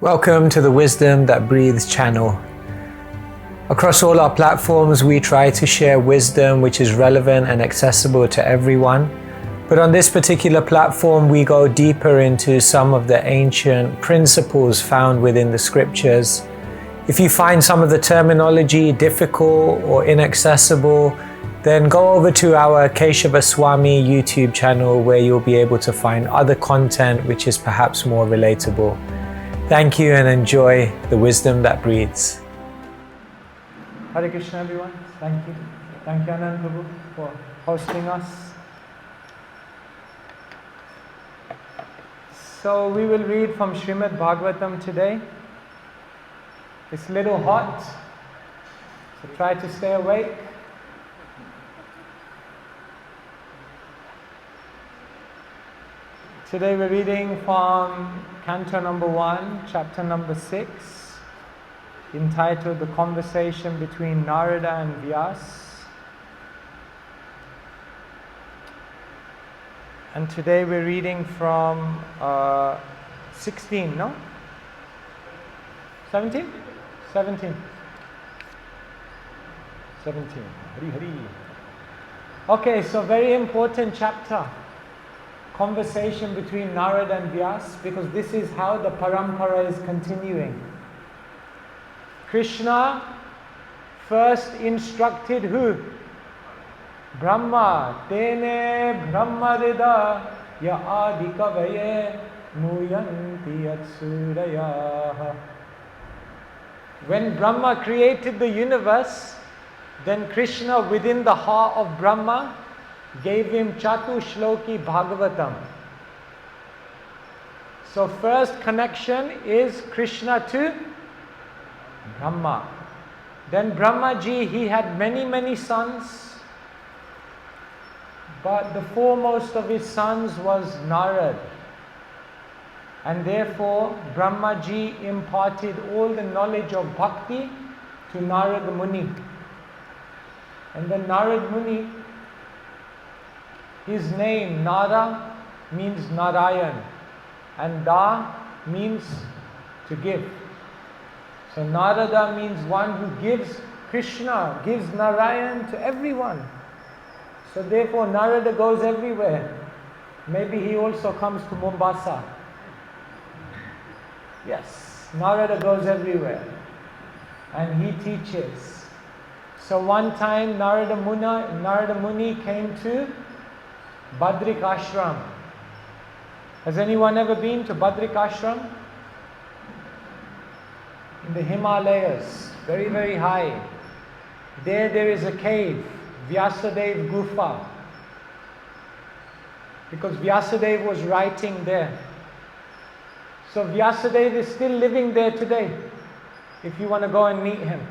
Welcome to the Wisdom That Breathes channel. Across all our platforms, we try to share wisdom which is relevant and accessible to everyone. But on this particular platform, we go deeper into some of the ancient principles found within the scriptures. If you find some of the terminology difficult or inaccessible, then go over to our Keshava Swami YouTube channel where you'll be able to find other content which is perhaps more relatable. Thank you and enjoy the wisdom that breathes. Hare Krishna everyone. Thank you. Thank you Anand Prabhu for hosting us. So we will read from Srimad Bhagavatam today. It's a little hot, so try to stay awake. Today we're reading from Canto number 1, chapter number 6, entitled The Conversation Between Narada and Vyas. And today we're reading from 16, no? 17? 17. 17. Hari Hari. Okay, so very important chapter. Conversation between Narada and Vyas, because this is how the parampara is continuing. Krishna first instructed who? Brahma. Tene Brahmarida ya adikavaye muyanti atsuraya. When Brahma created the universe, then Krishna within the heart of Brahma gave him Chatu Shloki Bhagavatam. So first connection is Krishna to Brahma. Then Brahmaji, he had many sons, but the foremost of his sons was Narad. And therefore Brahmaji imparted all the knowledge of bhakti to Narad Muni. And then Narad Muni, his name Nara means Narayan and Da means to give. So Narada means one who gives Krishna, gives Narayan to everyone. So therefore Narada goes everywhere. Maybe he also comes to Mombasa. Yes, Narada goes everywhere and he teaches. So one time Narada Muni came to Badrik Ashram. Has anyone ever been to Badrik Ashram? In the Himalayas, very high. There is a cave, Vyasadeva Gufa. Because Vyasadeva was writing there. So Vyasadeva is still living there today, if you want to go and meet him.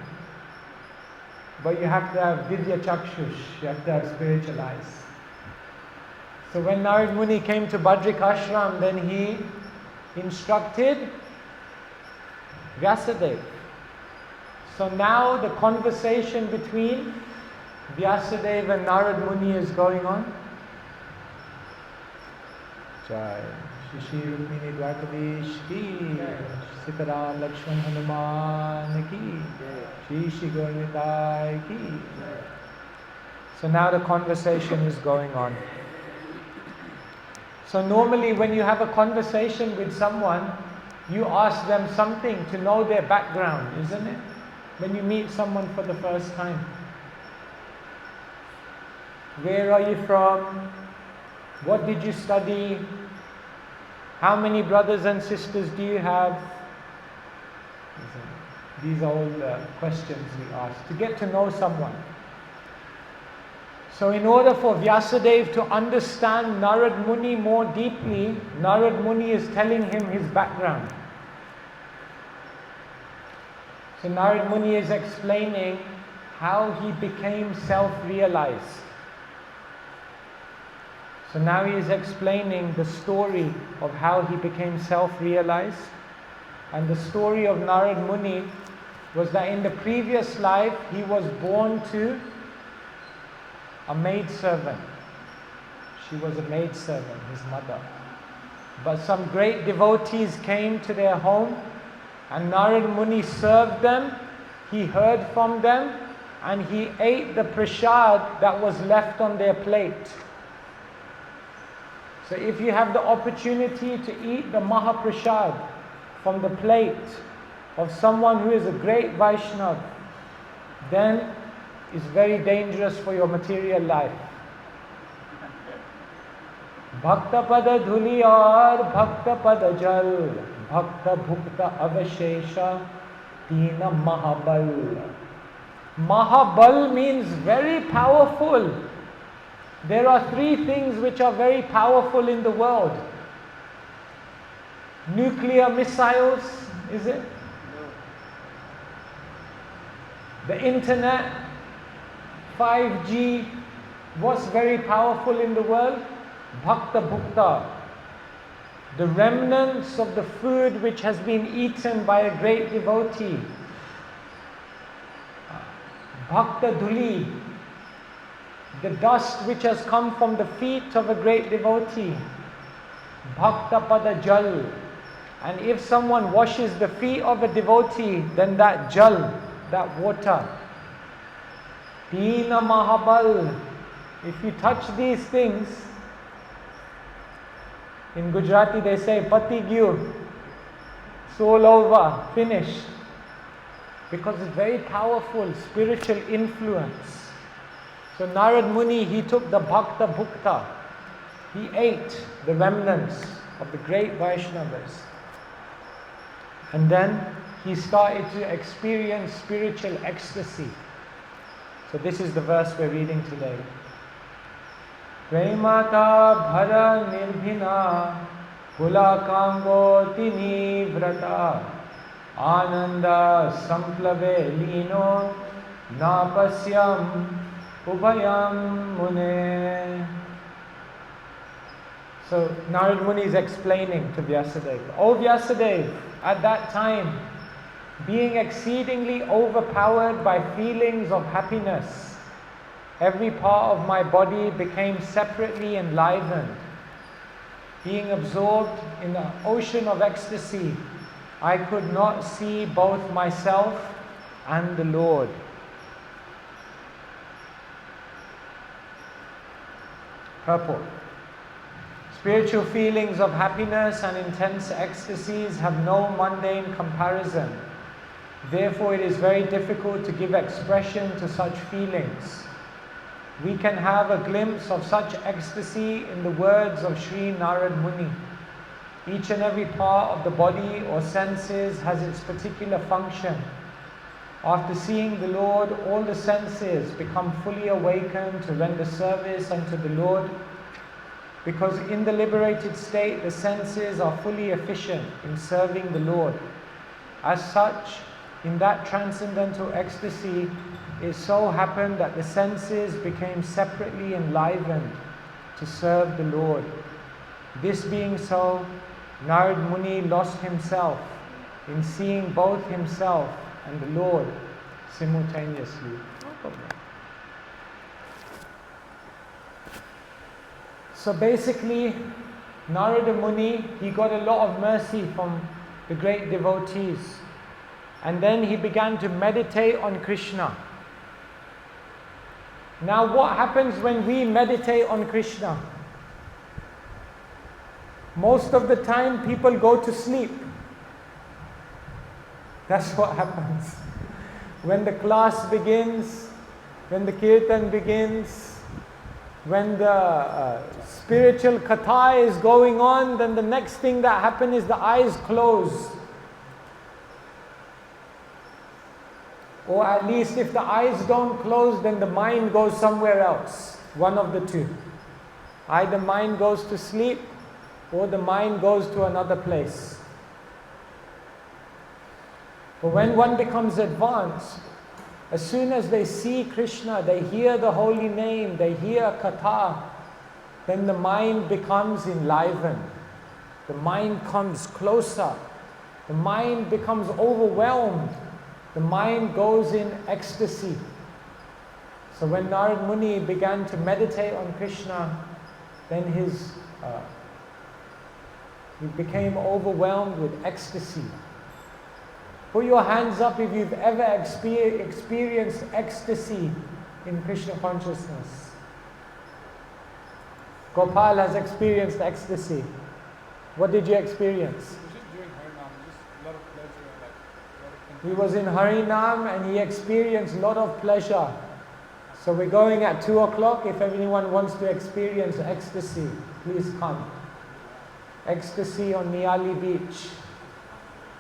But you have to have Vidya Chakshush, you have to have spiritual eyes. So when Narad Muni came to Badrik Ashram, then he instructed Vyasadeva. So now the conversation between Vyasadeva and Narad Muni is going on. Jai Shri Rukmini Dwarkadish ki, Sitaram Lakshman Hanuman ki, Shri Gaurnitai ki. So now the conversation is going on. So normally when you have a conversation with someone, you ask them something to know their background, isn't it? When you meet someone for the first time. Where are you from? What did you study? How many brothers and sisters do you have? These are all the questions we ask to get to know someone. So in order for Vyasadeva to understand Narad Muni more deeply, Narad Muni is telling him his background. So Narad Muni is explaining how he became self-realized. So now he is explaining the story of how he became self-realized. And the story of Narad Muni was that in the previous life he was born to a maidservant. She was a maidservant, his mother. But some great devotees came to their home And Narad Muni served them, he heard from them, and he ate the prasad that was left on their plate. So if you have the opportunity to eat the Mahaprasad from the plate of someone who is a great Vaishnava, then it's very dangerous for your material life. Bhakta pada dhuli aur bhakta pada jal, bhakta bhukta avashesha, tina mahabal. Mahabal means very powerful. There are three things which are very powerful in the world. Nuclear missiles, is it? The internet, 5G, what's very powerful in the world? Bhakta Bhukta. The remnants of the food which has been eaten by a great devotee. Bhakta Dhuli. The dust which has come from the feet of a great devotee. Bhakta Pada Jal. And if someone washes the feet of a devotee, then that jal, that water. Tina Mahabal. If you touch these things, in Gujarati they say, Pati gyu. It's all over, finished. Because it's very powerful spiritual influence. So Narad Muni, he took the Bhakta Bhukta. He ate the remnants of the great Vaishnavas. And then he started to experience spiritual ecstasy. So this is the verse we're reading today. Premata bhara nirbhina kulakango tini vrata ananda samplave lino napasyam ubhayam mune. So Narad Muni is explaining to Vyasadeva. O Vyasadeva, at that time, being exceedingly overpowered by feelings of happiness, every part of my body became separately enlivened. Being absorbed in the ocean of ecstasy, I could not see both myself and the Lord. Purport. Spiritual feelings of happiness and intense ecstasies have no mundane comparison. Therefore, it is very difficult to give expression to such feelings. We can have a glimpse of such ecstasy in the words of Sri Narad Muni. Each and every part of the body or senses has its particular function. After seeing the Lord, all the senses become fully awakened to render service unto the Lord, because in the liberated state, the senses are fully efficient in serving the Lord. As such, in that transcendental ecstasy, it so happened that the senses became separately enlivened to serve the Lord. This being so, Narad Muni lost himself in seeing both himself and the Lord simultaneously. So basically, Narada Muni, he got a lot of mercy from the great devotees. And then he began to meditate on Krishna. Now what happens when we meditate on Krishna? Most of the time people go to sleep. That's what happens. When the class begins, when the kirtan begins, when the spiritual katha is going on, then the next thing that happens is the eyes close. Or at least if the eyes don't close, then the mind goes somewhere else. One of the two. Either mind goes to sleep or the mind goes to another place. But when one becomes advanced, as soon as they see Krishna, they hear the holy name, they hear katha, then the mind becomes enlivened. The mind comes closer. The mind becomes overwhelmed. The mind goes in ecstasy. So when Narad Muni began to meditate on Krishna, then he became overwhelmed with ecstasy. Put your hands up if you've ever experienced ecstasy in Krishna consciousness. Gopal has experienced ecstasy. What did you experience? He was in Harinam and he experienced a lot of pleasure. So we're going at 2 o'clock. If anyone wants to experience ecstasy, please come. Ecstasy on Nyali beach.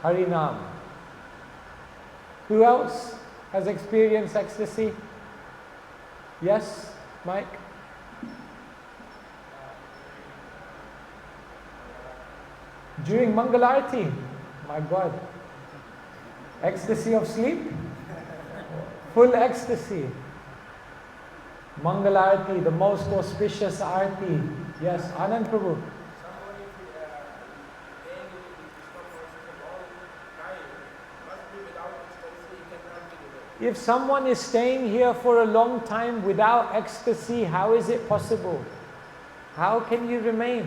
Harinam. Who else has experienced ecstasy? Yes, Mike? During Mangalarti. My God. Ecstasy of sleep? Full ecstasy. Mangalarti, the most auspicious arti. Yes, Anand Prabhu. If someone is staying here for a long time without ecstasy, how is it possible? How can you remain?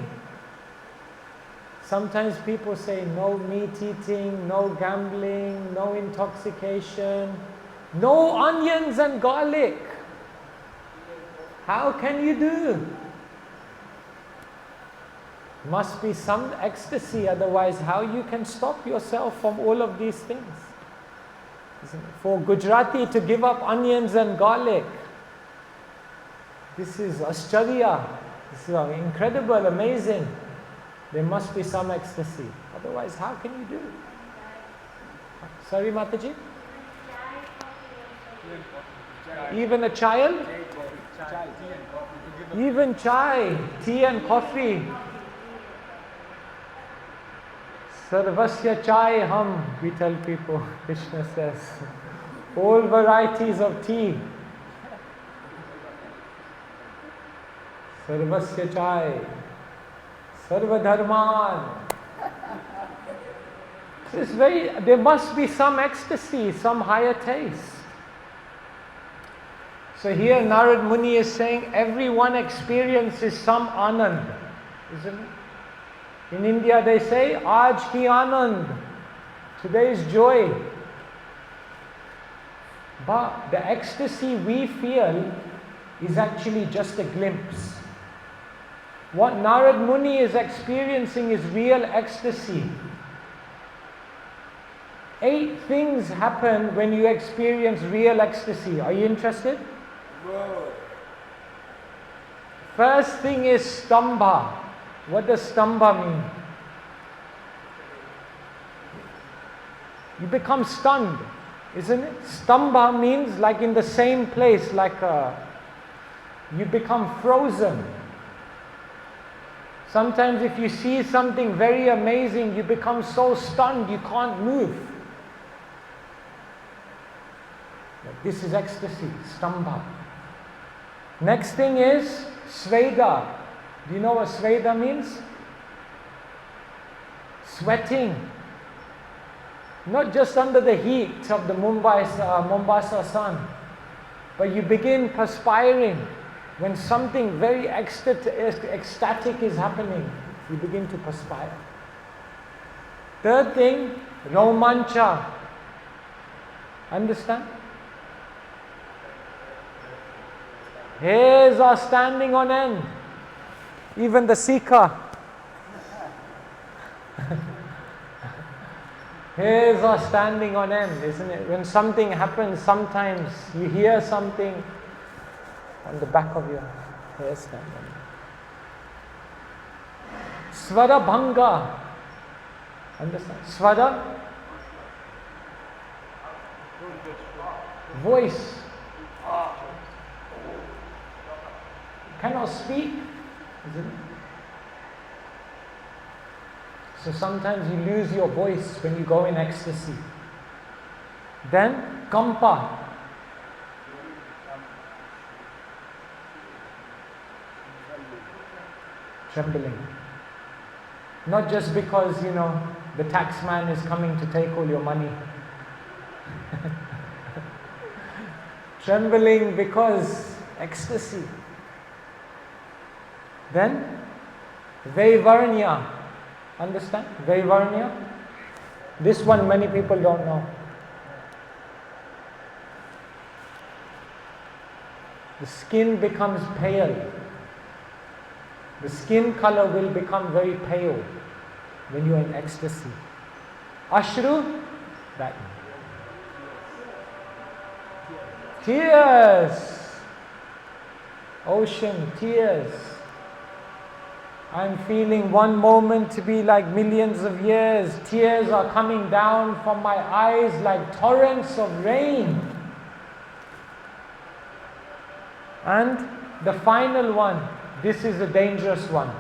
Sometimes people say no meat eating, no gambling, no intoxication, no onions and garlic. How can you do? Must be some ecstasy, otherwise how you can stop yourself from all of these things? For Gujarati to give up onions and garlic, this is Ascharya, this is incredible, amazing. There must be some ecstasy, otherwise how can you do? Sorry Mataji? Even a child? Even chai, tea and coffee. Sarvasya chai hum, we tell people, Krishna says. All varieties of tea. Sarvasya chai, sarva dharman. There must be some ecstasy, some higher taste. So here Narad Muni is saying everyone experiences some anand, isn't it? In India they say, Aaj ki anand, today's joy. But the ecstasy we feel is actually just a glimpse. What Narad Muni is experiencing is real ecstasy. 8 things happen when you experience real ecstasy. Are you interested? Whoa. First thing is stambha. What does stambha mean? You become stunned, isn't it? Stambha means like in the same place, like you become frozen. Sometimes if you see something very amazing, you become so stunned you can't move. This is ecstasy, stambha. Next thing is sveda. Do you know what sveda means? Sweating. Not just under the heat of the Mombasa sun, but you begin perspiring. When something very ecstatic is happening, you begin to perspire. Third thing, romancha. Understand? Hairs are standing on end. Even the Sikha. Hairs are standing on end, isn't it? When something happens, sometimes you hear something on the back of your hair stand. Swara bhanga. Understand? Swara? Voice. Cannot speak, isn't it? So sometimes you lose your voice when you go in ecstasy. Then, kampa. Trembling. Not just because, the tax man is coming to take all your money. Trembling because ecstasy. Then, Vaivarnya. Understand? Vaivarnya? This one many people don't know. The skin becomes pale. The skin color will become very pale when you're in ecstasy. Ashru, that. Tears. Ocean, tears. I'm feeling one moment to be like millions of years. Tears are coming down from my eyes like torrents of rain. And the final one, this is a dangerous one.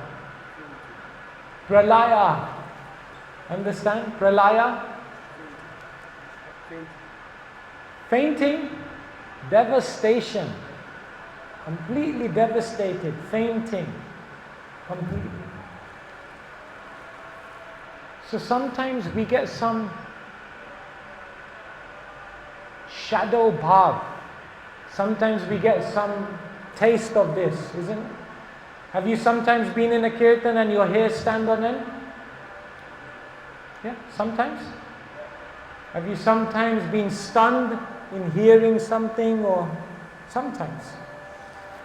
Pralaya. Understand? Pralaya? Fainting, devastation. Completely devastated, fainting. Completely. So sometimes we get some shadow bhav. Sometimes we get some taste of this, isn't it? Have you sometimes been in a kirtan and your hair stand on end? Yeah, sometimes. Have you sometimes been stunned in hearing something, or sometimes?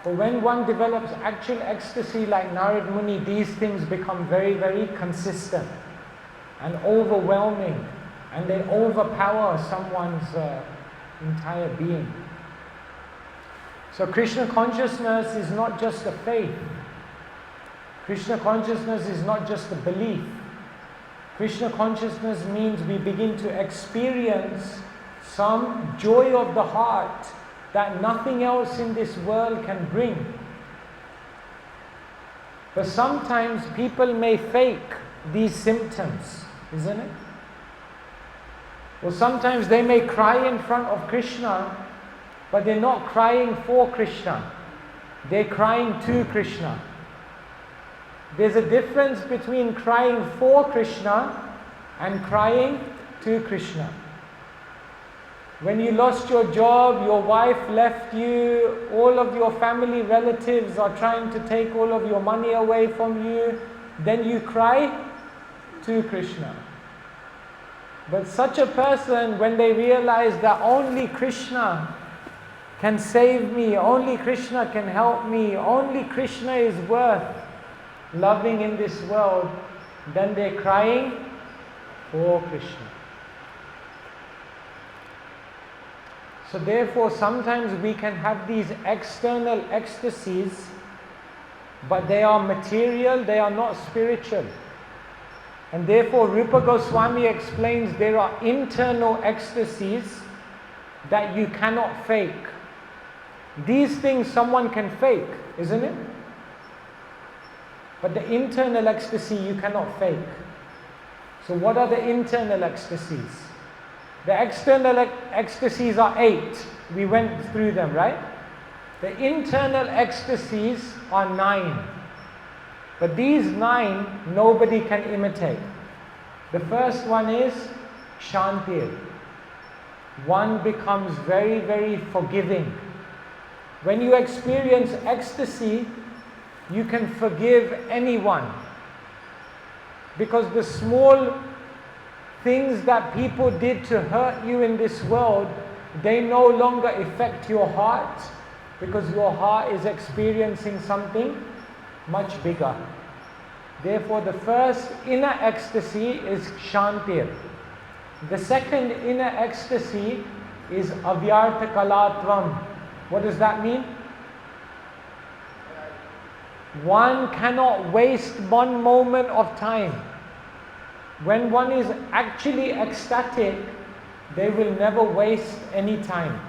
But when one develops actual ecstasy like Narad Muni, these things become very, very consistent and overwhelming, and they overpower someone's entire being. So Krishna consciousness is not just a faith. Krishna consciousness is not just a belief. Krishna consciousness means we begin to experience some joy of the heart that nothing else in this world can bring. But sometimes people may fake these symptoms, isn't it? Or sometimes they may cry in front of Krishna, but they're not crying for Krishna. They're crying to Krishna. There's a difference between crying for Krishna and crying to Krishna. When you lost your job, your wife left you, all of your family relatives are trying to take all of your money away from you, then you cry to Krishna. But such a person, when they realize that only Krishna can save me, only Krishna can help me, only Krishna is worth loving in this world, then they're crying for Krishna. So therefore, sometimes we can have these external ecstasies, but they are material, they are not spiritual. And therefore, Rupa Goswami explains there are internal ecstasies that you cannot fake. These things someone can fake, isn't it? But the internal ecstasy you cannot fake. So what are the internal ecstasies? The external ecstasies are 8. We went through them, right? The internal ecstasies are 9. But these 9, nobody can imitate. The first one is Shanti. One becomes very, very forgiving. When you experience ecstasy, you can forgive anyone. Because the small things that people did to hurt you in this world, they no longer affect your heart, because your heart is experiencing something much bigger. Therefore, the first inner ecstasy is Shanti. The second inner ecstasy is Avyartha Kalatvam. What does that mean? One cannot waste one moment of time. When one is actually ecstatic, they will never waste any time.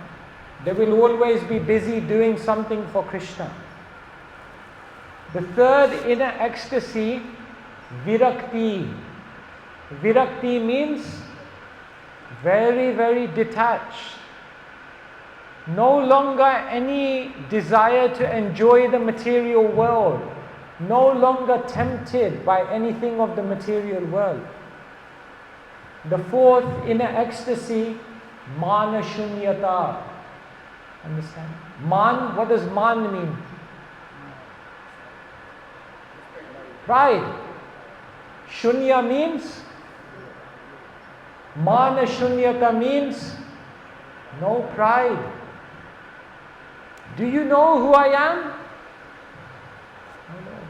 They will always be busy doing something for Krishna. The third inner ecstasy, Virakti. Virakti means very, very detached. No longer any desire to enjoy the material world. No longer tempted by anything of the material world. The fourth inner ecstasy, Mana Shunyata. Understand? Man, what does man mean? Pride. Shunya means Mana shunyata means no pride. Do you know who I am? I know.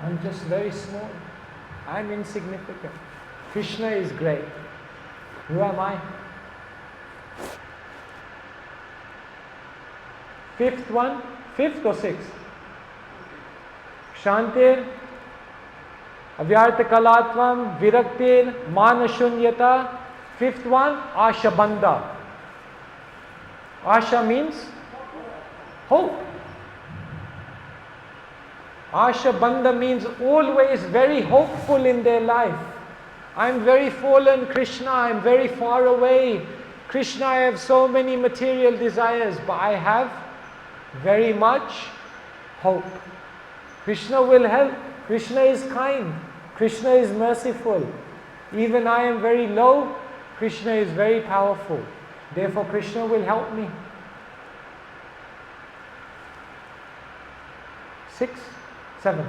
I'm just very small. I'm insignificant. Krishna is great. Who am I? Fifth one? Fifth or sixth? Shantir, Avyarta Kalatvam, Viraktir, Manashunyata. Fifth one, Asha Bandha. Asha means hope. Asha Bandha means always very hopeful in their life. I'm very fallen, Krishna, I'm very far away. Krishna, I have so many material desires, but I have very much hope. Krishna will help. Krishna is kind. Krishna is merciful. Even I am very low, Krishna is very powerful. Therefore, Krishna will help me. 6, 7.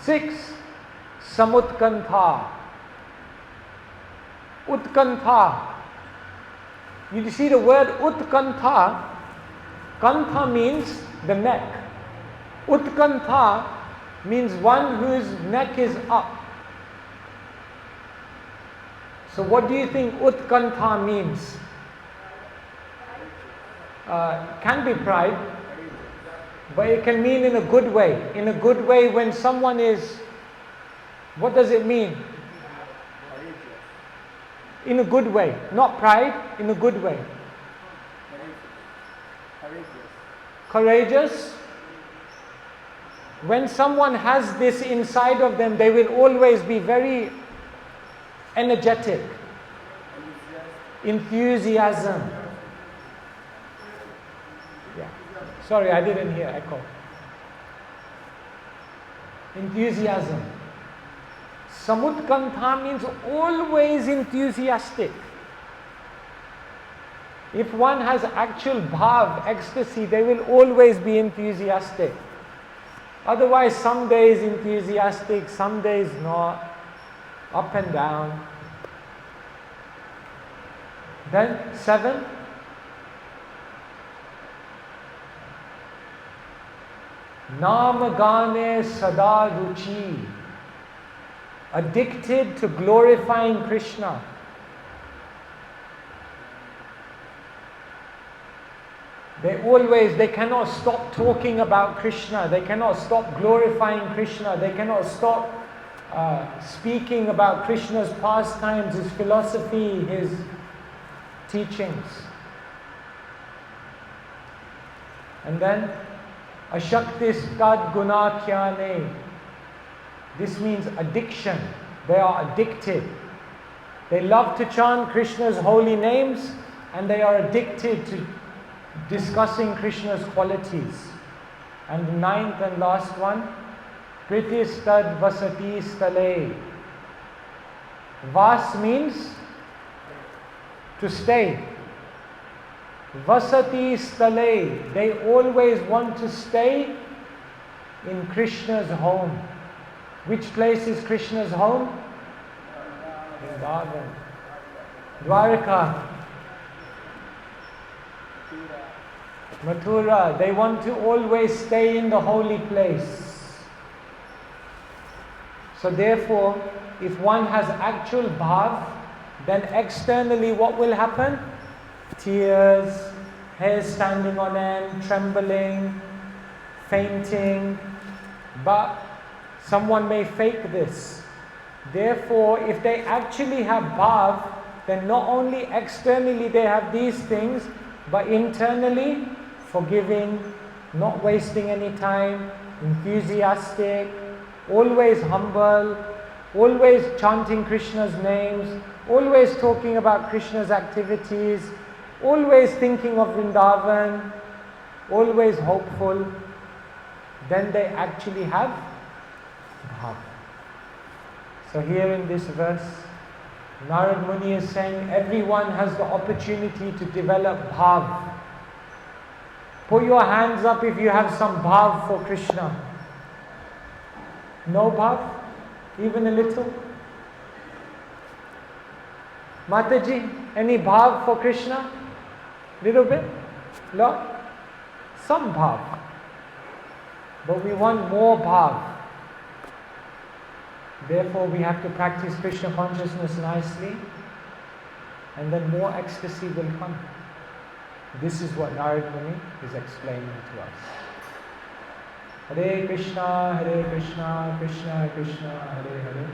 6. Samutkantha. Utkantha. You see the word Utkantha. Kantha means the neck. Utkantha means one whose neck is up. So what do you think Utkantha means? Can be pride, but it can mean in a good way. In a good way, when someone is, what does it mean? In a good way, not pride, in a good way. Courageous. When someone has this inside of them, they will always be very energetic. Enthusiasm. Yeah. Sorry, I didn't hear echo. Enthusiasm. Samutkantha means always enthusiastic. If one has actual bhav, ecstasy, they will always be enthusiastic. Otherwise, some days enthusiastic, some days not, up and down. Then 7. Namagane sada ruchi. Addicted to glorifying Krishna. They cannot stop talking about Krishna. They cannot stop glorifying Krishna. They cannot stop speaking about Krishna's pastimes, his philosophy, his teachings. And then, Ashaktis tad gunakhyane. This means addiction. They are addicted. They love to chant Krishna's holy names, and they are addicted to discussing Krishna's qualities. And the 9th and last one, Pritistad vasati stale. Vas means to stay. Vasati stale. They always want to stay in Krishna's home. Which place is Krishna's home? Vrindavan. Dwarka. Mathura. They want to always stay in the holy place. So therefore, if one has actual bhav, then externally what will happen? Tears, hair standing on end, trembling, fainting. But someone may fake this. Therefore, if they actually have bhav, then not only externally they have these things, but internally, forgiving, not wasting any time, enthusiastic, always humble, always chanting Krishna's names, always talking about Krishna's activities, always thinking of Vrindavan, always hopeful, then they actually have bhav. So here in this verse, Narad Muni is saying everyone has the opportunity to develop bhav. Put your hands up if you have some bhav for Krishna. No bhav? Even a little? Mataji, any bhav for Krishna? Little bit? No? Some bhav. But we want more bhav. Therefore, we have to practice Krishna consciousness nicely, and then more ecstasy will come. This is what Narad Muni is explaining to us. Hare Krishna, Krishna Krishna, Hare Hare,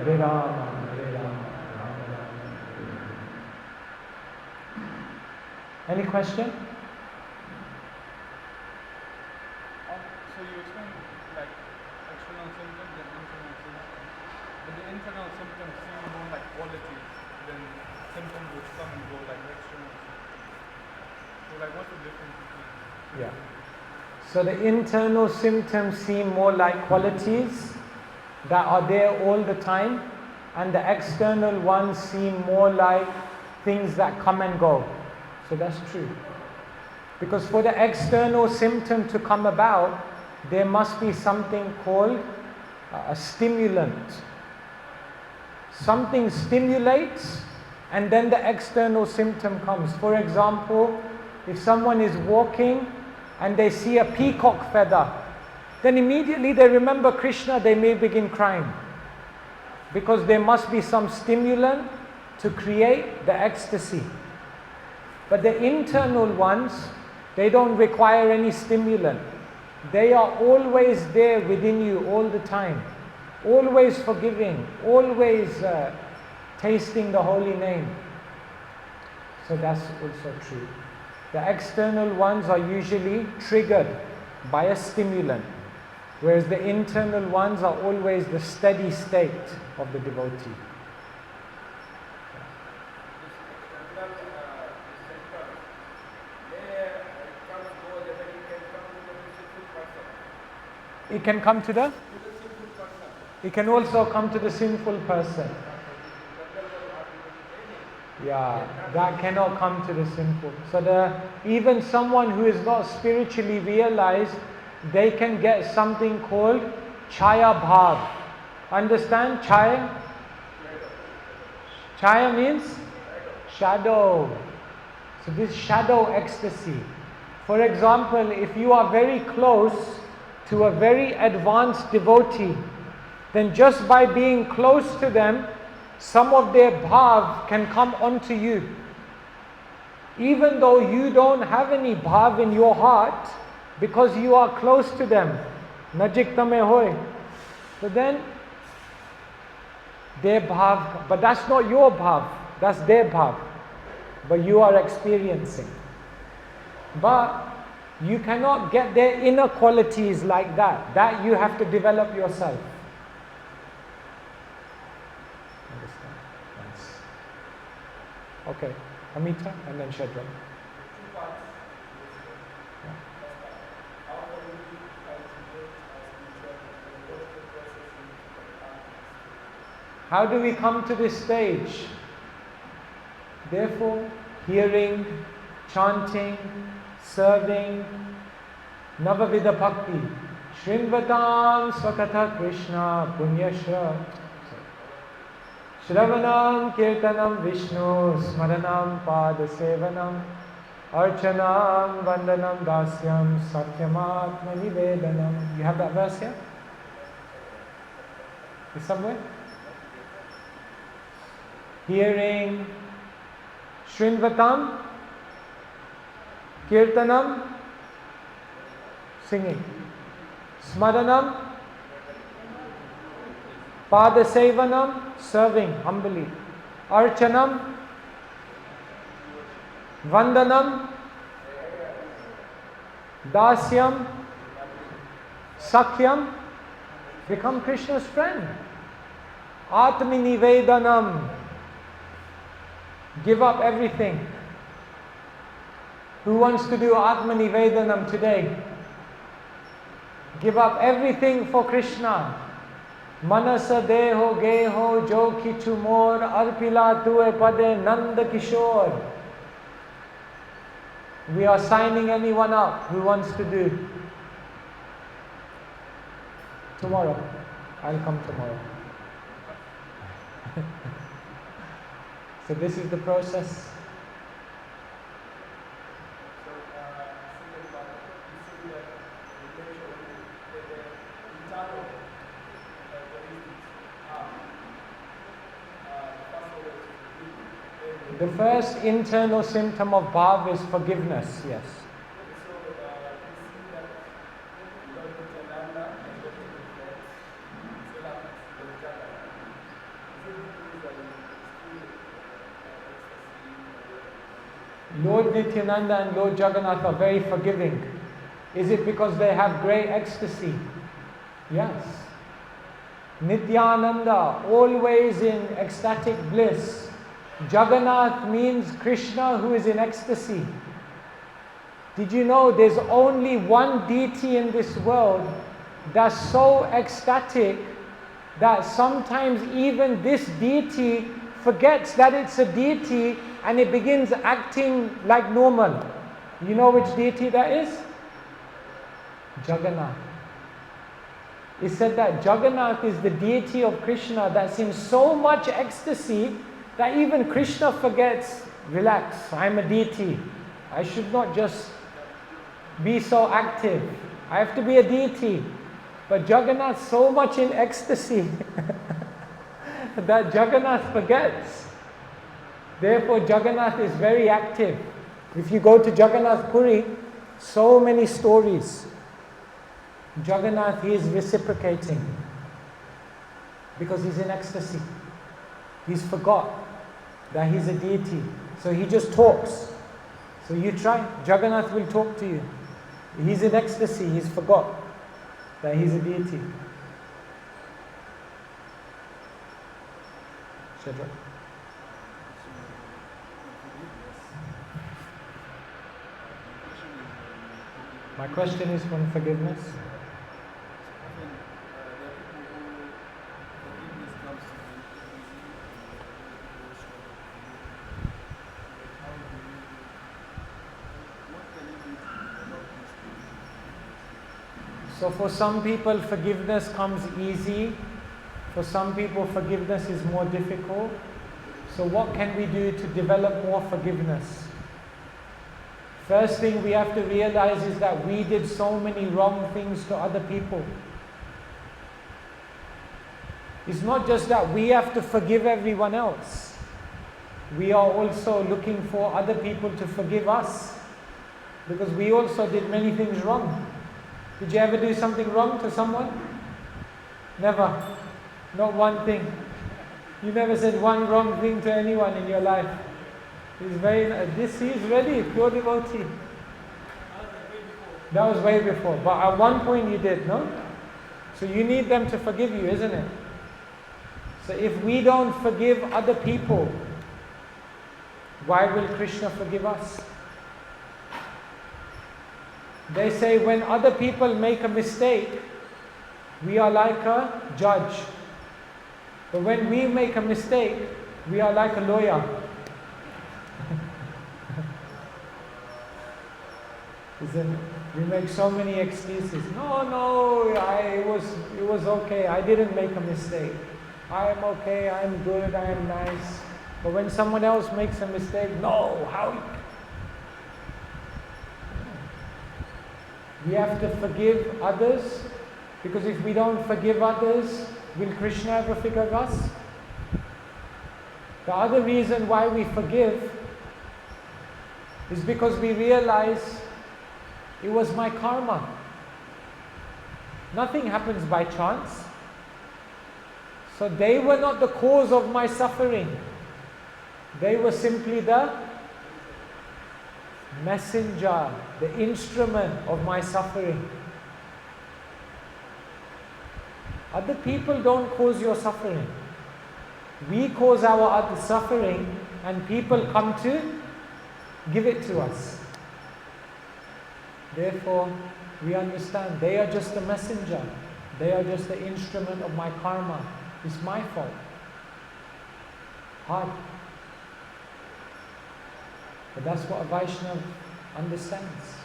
Hare Rama, Hare Rama, Rama Rama, Hare Hare. Any question? So you explained like external symptoms and internal symptoms, but the internal symptoms seem more like qualities than symptoms which come and go like external symptoms. So like what's the difference between? Yeah. So the internal symptoms seem more like qualities that are there all the time, and the external ones seem more like things that come and go. So that's true. Because for the external symptom to come about, there must be something called a stimulant. Something stimulates, and then the external symptom comes. For example, if someone is walking and they see a peacock feather, then immediately they remember Krishna, they may begin crying. Because there must be some stimulant to create the ecstasy. But the internal ones, they don't require any stimulant. They are always there within you all the time. Always forgiving, always tasting the holy name. So that's also true. The external ones are usually triggered by a stimulant, whereas the internal ones are always the steady state of the devotee. It can come to the? It can also come to the sinful person. Yeah, that cannot come to the sinful. So even someone who is not spiritually realized, they can get something called Chaya Bhav. Understand Chaya? Chaya means shadow. So this shadow ecstasy. For example, if you are very close to a very advanced devotee, then just by being close to them, some of their bhav can come onto you. Even though you don't have any bhav in your heart, because you are close to them. Najik tame hoy. So then, their bhav, but that's not your bhav, that's their bhav. But you are experiencing. But you cannot get their inner qualities like that. That you have to develop yourself. Understand? Yes. Okay. Amita and then Shadram. How do we come to this stage? Therefore, hearing, chanting, serving, Navavida Bhakti, Shrinvatam Swakatha Krishna Punyashra, Shravanam Kirtanam Vishnu, Smaranam Padasevanam, Archanam Vandanam Dasyam, Sakyamatma Nivedanam. You have that verse here? Is somewhere? Hearing, Shrinvatam, Kirtanam, singing. Smaranam, Padasevanam, serving humbly. Archanam, Vandanam, Dasyam, Sakyam, become Krishna's friend. Atmanivedanam, give up everything. Who wants to do Atmanivedanam today? Give up everything for Krishna. Manasa deho geho jo kichu mor arpila tue pade nanda kishore. We are signing anyone up who wants to do. Tomorrow. I'll come tomorrow. So this is the process. The first internal symptom of bhav is forgiveness, yes. Lord Nityananda and Lord Jagannath are very forgiving. Is it because they have great ecstasy? Yes. Nityananda, always in ecstatic bliss. Jagannath means Krishna who is in ecstasy. Did you know there's only one deity in this world that's so ecstatic that sometimes even this deity forgets that it's a deity and it begins acting like normal. You know which deity that is? Jagannath. It said that Jagannath is the deity of Krishna that's in so much ecstasy that even Krishna forgets, relax, I'm a deity. I should not just be so active. I have to be a deity. But Jagannath so much in ecstasy that Jagannath forgets. Therefore Jagannath is very active. If you go to Jagannath Puri, so many stories. Jagannath, he is reciprocating because he's in ecstasy. He's forgot that he's a deity. So he just talks. So you try, Jagannath will talk to you. He's in ecstasy, he's forgot that he's a deity. Shadra. My question is on forgiveness. So for some people forgiveness comes easy, for some people forgiveness is more difficult. So what can we do to develop more forgiveness? First thing we have to realize is that we did so many wrong things to other people. It's not just that we have to forgive everyone else. We are also looking for other people to forgive us, because we also did many things wrong. Did you ever do something wrong to someone? Never. Not one thing. You never said one wrong thing to anyone in your life. He's ready, pure devotee. That was way before. But at one point you did, no? So you need them to forgive you, isn't it? So if we don't forgive other people, why will Krishna forgive us? They say when other people make a mistake, we are like a judge. But when we make a mistake, we are like a lawyer. Isn't it? We make so many excuses. No, it was okay. I didn't make a mistake. I am okay, I am good, I am nice. But when someone else makes a mistake, no, how? We have to forgive others, because if we don't forgive others, will Krishna ever forgive us? The other reason why we forgive is because we realize it was my karma. Nothing happens by chance. So they were not the cause of my suffering. They were simply the messenger, the instrument of my suffering. Other people don't cause your suffering. We cause our other suffering, and people come to give it to us. Therefore, we understand they are just a messenger. They are just the instrument of my karma. It's my fault. Hard. But that's what a Vaishnava understands.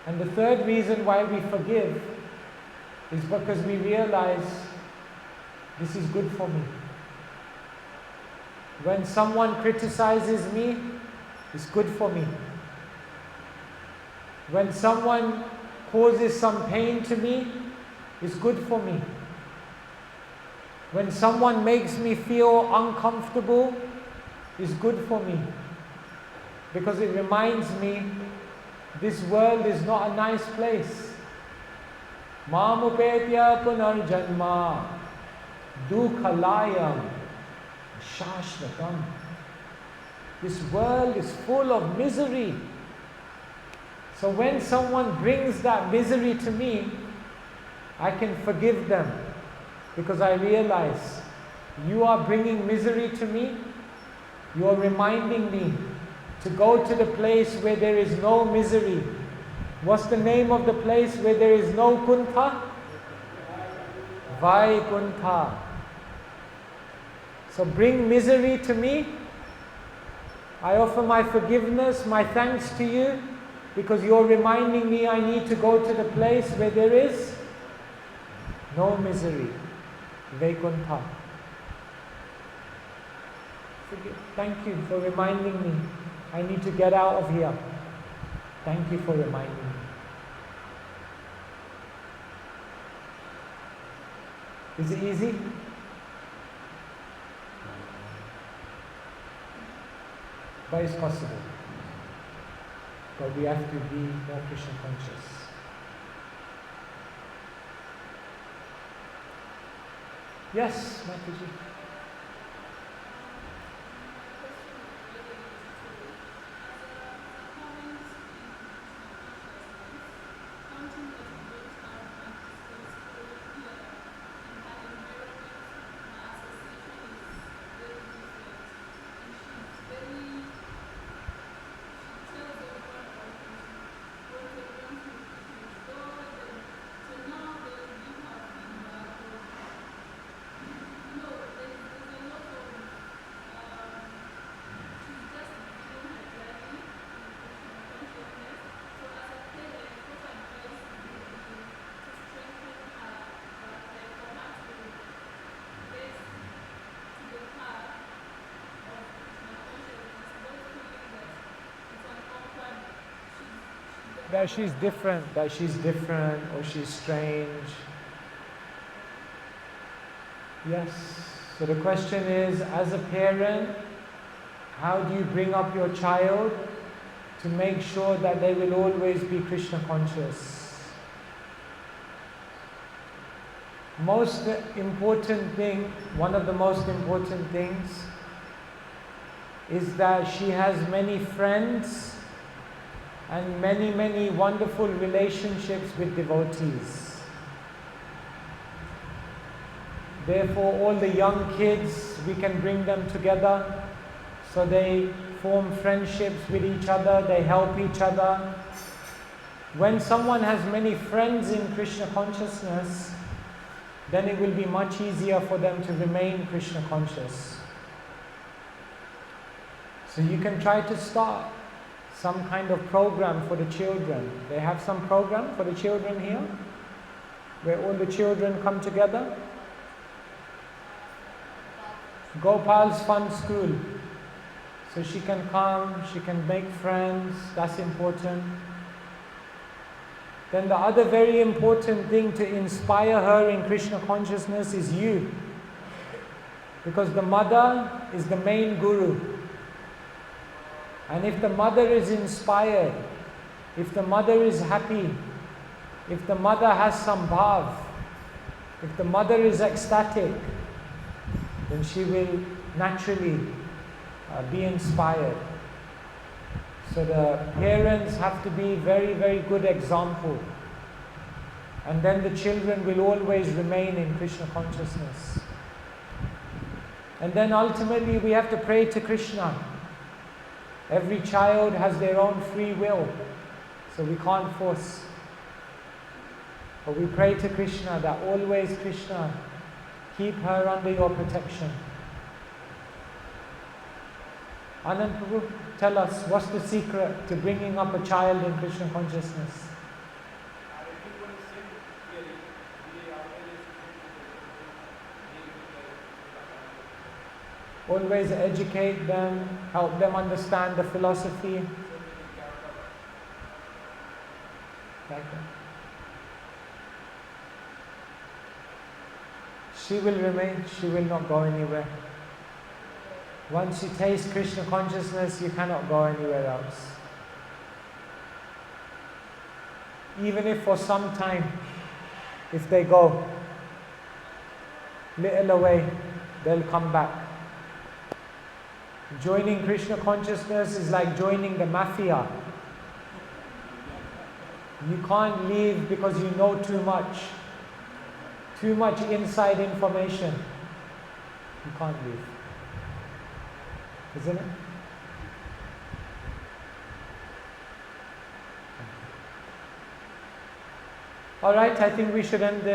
And the third reason why we forgive is because we realize this is good for me. When someone criticizes me, it's good for me. When someone causes some pain to me, it's good for me. When someone makes me feel uncomfortable, it's good for me. Because it reminds me, this world is not a nice place. Mamupetya punarjanma dukhalayam shashvatam. This world is full of misery. So when someone brings that misery to me, I can forgive them, because I realize you are bringing misery to me. You are reminding me to go to the place where there is no misery. What's the name of the place where there is no kuntha? Vaikuntha. So bring misery to me. I offer my forgiveness, my thanks to you, because you're reminding me I need to go to the place where there is no misery. Vaikuntha. Thank you for reminding me. I need to get out of here. Thank you for reminding me. Is it easy? But it's possible. But we have to be more Krishna conscious. Yes, Mataji. That she's different, or she's strange. Yes. So the question is, as a parent, how do you bring up your child to make sure that they will always be Krishna conscious? Most important thing, one of the most important things, is that she has many friends and many wonderful relationships with devotees. Therefore, all the young kids, we can bring them together so they form friendships with each other, they help each other. When someone has many friends in Krishna consciousness, then it will be much easier for them to remain Krishna conscious. So you can try to start some kind of program for the children. They have some program for the children here, where all the children come together. Gopal's Fun School. So she can come, she can make friends, that's important. Then the other very important thing to inspire her in Krishna consciousness is you. Because the mother is the main guru. And if the mother is inspired, if the mother is happy, if the mother has some bhav, if the mother is ecstatic, then she will naturally be inspired. So the parents have to be very good example. And then the children will always remain in Krishna consciousness. And then ultimately we have to pray to Krishna. Every child has their own free will, so we can't force. But we pray to Krishna that always, Krishna, keep her under your protection. Anand Prabhu, tell us, what's the secret to bringing up a child in Krishna consciousness? Always educate them, help them understand the philosophy. Like that. She will remain, she will not go anywhere. Once you taste Krishna consciousness, you cannot go anywhere else. Even if for some time, if they go little away, they'll come back. Joining Krishna consciousness is like joining the mafia. You can't leave because you know too much. Too much inside information. You can't leave. Isn't it? Alright, I think we should end there.